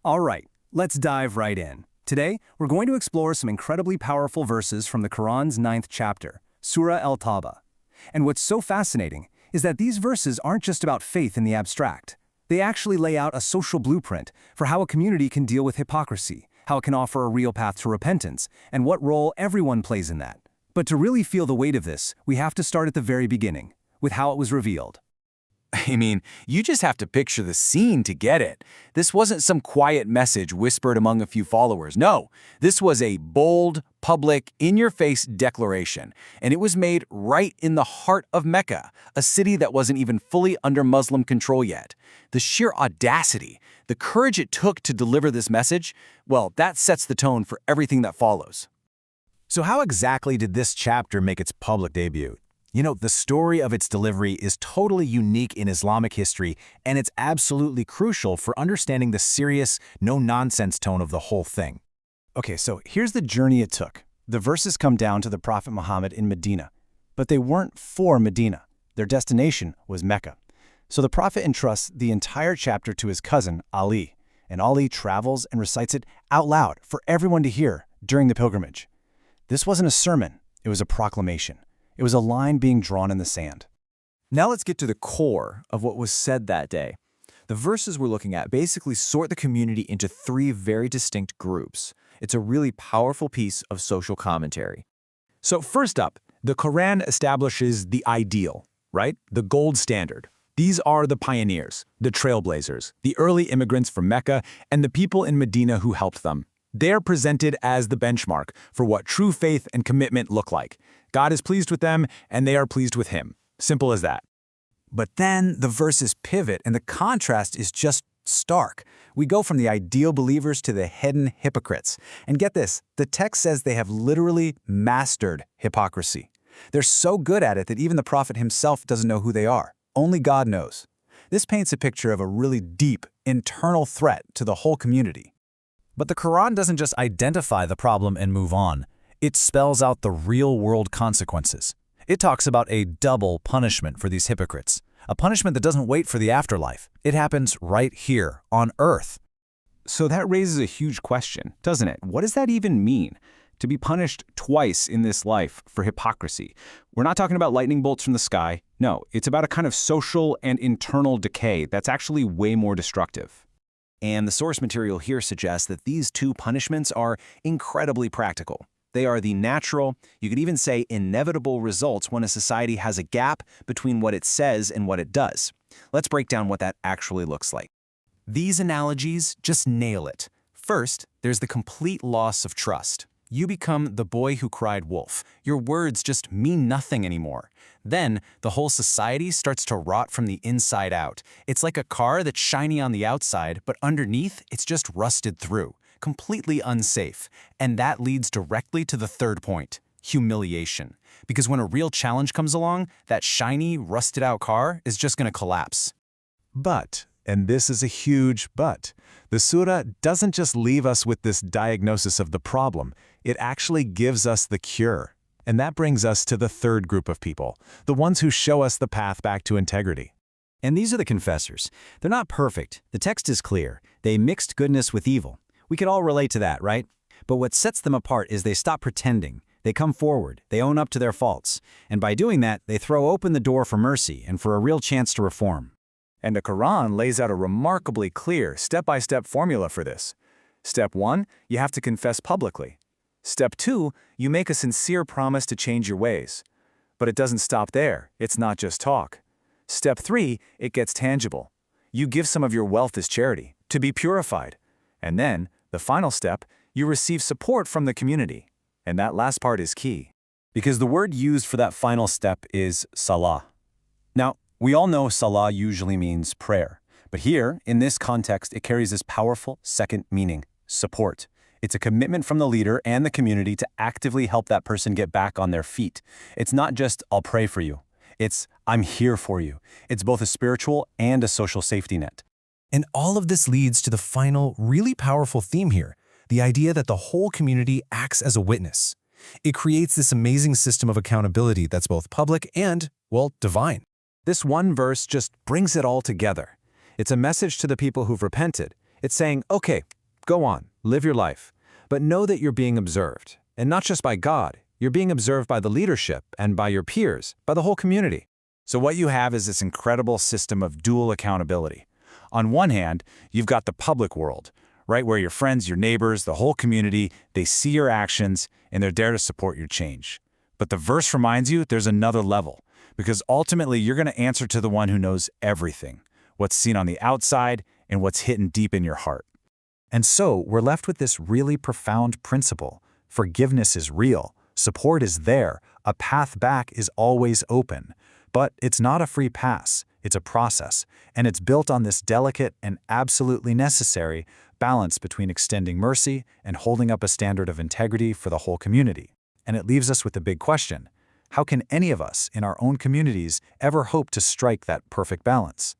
All right, let's dive right in. Today, we're going to explore some incredibly powerful verses from the Quran's ninth chapter, Surah al-Tawbah. And what's so fascinating is that these verses aren't just about faith in the abstract. They actually lay out a social blueprint for how a community can deal with hypocrisy, how it can offer a real path to repentance, and what role everyone plays in that. But to really feel the weight of this, we have to start at the very beginning, with how it was revealed. I mean, you just have to picture the scene to get it. This wasn't some quiet message whispered among a few followers. No, this was a bold, public, in-your-face declaration, and it was made right in the heart of Mecca, a city that wasn't even fully under Muslim control yet. The sheer audacity, the courage it took to deliver this message, well, that sets the tone for everything that follows. So how exactly did this chapter make its public debut? The story of its delivery is totally unique in Islamic history, and it's absolutely crucial for understanding the serious, no-nonsense tone of the whole thing. Okay, so here's the journey it took. The verses come down to the Prophet Muhammad in Medina, but they weren't for Medina. Their destination was Mecca. So the Prophet entrusts the entire chapter to his cousin, Ali, and Ali travels and recites it out loud for everyone to hear during the pilgrimage. This wasn't a sermon, it was a proclamation. It was a line being drawn in the sand. Now let's get to the core of what was said that day. The verses we're looking at basically sort the community into three very distinct groups. It's a really powerful piece of social commentary. So first up, the Quran establishes the ideal, right? The gold standard. These are the pioneers, the trailblazers, the early immigrants from Mecca, and the people in Medina who helped them. They're presented as the benchmark for what true faith and commitment look like. God is pleased with them, and they are pleased with him. Simple as that. But then the verses pivot, and the contrast is just stark. We go from the ideal believers to the hidden hypocrites. And get this, the text says they have literally mastered hypocrisy. They're so good at it that even the prophet himself doesn't know who they are. Only God knows. This paints a picture of a really deep, internal threat to the whole community. But the Quran doesn't just identify the problem and move on. It spells out the real-world consequences. It talks about a double punishment for these hypocrites, a punishment that doesn't wait for the afterlife. It happens right here, on earth. So that raises a huge question, doesn't it? What does that even mean? To be punished twice in this life for hypocrisy. We're not talking about lightning bolts from the sky. No, it's about a kind of social and internal decay that's actually way more destructive. And the source material here suggests that these two punishments are incredibly practical. They are the natural, you could even say inevitable results when a society has a gap between what it says and what it does. Let's break down what that actually looks like. These analogies just nail it. First, there's the complete loss of trust. You become the boy who cried wolf. Your words just mean nothing anymore. Then, the whole society starts to rot from the inside out. It's like a car that's shiny on the outside, but underneath, it's just rusted through. Completely unsafe. And that leads directly to the third point, humiliation. Because when a real challenge comes along, that shiny, rusted-out car is just going to collapse. But, and this is a huge but, the surah doesn't just leave us with this diagnosis of the problem, it actually gives us the cure. And that brings us to the third group of people, the ones who show us the path back to integrity. And these are the confessors. They're not perfect. The text is clear. They mixed goodness with evil. We could all relate to that, right? But what sets them apart is they stop pretending. They come forward. They own up to their faults. And by doing that, they throw open the door for mercy and for a real chance to reform. And the Quran lays out a remarkably clear step-by-step formula for this. Step 1, you have to confess publicly. Step 2, you make a sincere promise to change your ways. But it doesn't stop there. It's not just talk. Step 3, it gets tangible. You give some of your wealth as charity, to be purified. And then, the final step, you receive support from the community. And that last part is key. Because the word used for that final step is salah. Now, we all know salah usually means prayer. But here, in this context, it carries this powerful second meaning, support. It's a commitment from the leader and the community to actively help that person get back on their feet. It's not just, I'll pray for you. It's, I'm here for you. It's both a spiritual and a social safety net. And all of this leads to the final, really powerful theme here, the idea that the whole community acts as a witness. It creates this amazing system of accountability that's both public and, well, divine. This one verse just brings it all together. It's a message to the people who've repented. It's saying, okay, Go on, live your life. But know that you're being observed. And not just by God, you're being observed by the leadership and by your peers, by the whole community. So what you have is this incredible system of dual accountability. On one hand, you've got the public world, right, where your friends, your neighbors, the whole community, they see your actions and they're there to support your change. But the verse reminds you there's another level, because ultimately you're going to answer to the one who knows everything, what's seen on the outside and what's hidden deep in your heart. And so we're left with this really profound principle. Forgiveness is real, support is there, a path back is always open. But it's not a free pass, it's a process, and it's built on this delicate and absolutely necessary balance between extending mercy and holding up a standard of integrity for the whole community. And it leaves us with the big question: how can any of us in our own communities ever hope to strike that perfect balance?